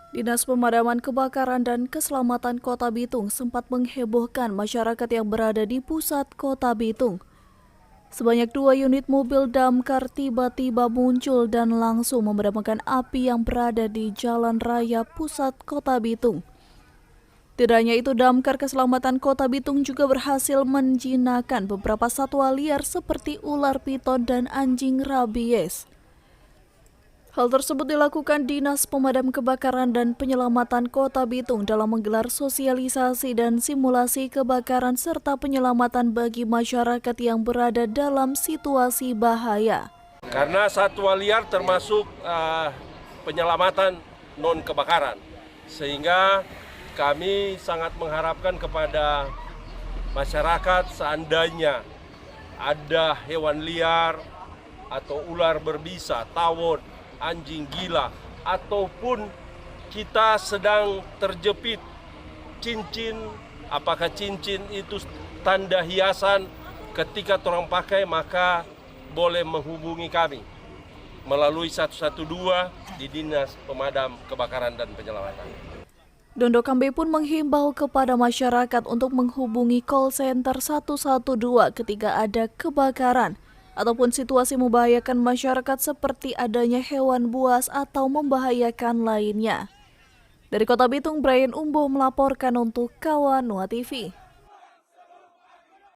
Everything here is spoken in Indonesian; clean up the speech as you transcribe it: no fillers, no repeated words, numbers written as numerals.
Dinas Pemadaman Kebakaran dan Keselamatan Kota Bitung sempat menghebohkan masyarakat yang berada di pusat Kota Bitung. Sebanyak 2 unit mobil damkar tiba-tiba muncul dan langsung memadamkan api yang berada di Jalan Raya Pusat Kota Bitung. Tidak hanya itu, damkar keselamatan Kota Bitung juga berhasil menjinakkan beberapa satwa liar seperti ular piton dan anjing rabies. Hal tersebut dilakukan Dinas Pemadam Kebakaran dan Penyelamatan Kota Bitung dalam menggelar sosialisasi dan simulasi kebakaran serta penyelamatan bagi masyarakat yang berada dalam situasi bahaya. Karena satwa liar termasuk penyelamatan non-kebakaran, sehingga kami sangat mengharapkan kepada masyarakat seandainya ada hewan liar atau ular berbisa, tawon, anjing gila, ataupun kita sedang terjepit cincin, apakah cincin itu tanda hiasan ketika orang pakai, maka boleh menghubungi kami melalui 112 di Dinas Pemadam Kebakaran dan Penyelamatan. Dondo Kambe pun menghimbau kepada masyarakat untuk menghubungi call center 112 ketika ada kebakaran ataupun situasi membahayakan masyarakat seperti adanya hewan buas atau membahayakan lainnya. Dari Kota Bitung, Brian Umbo melaporkan untuk Kawanua TV.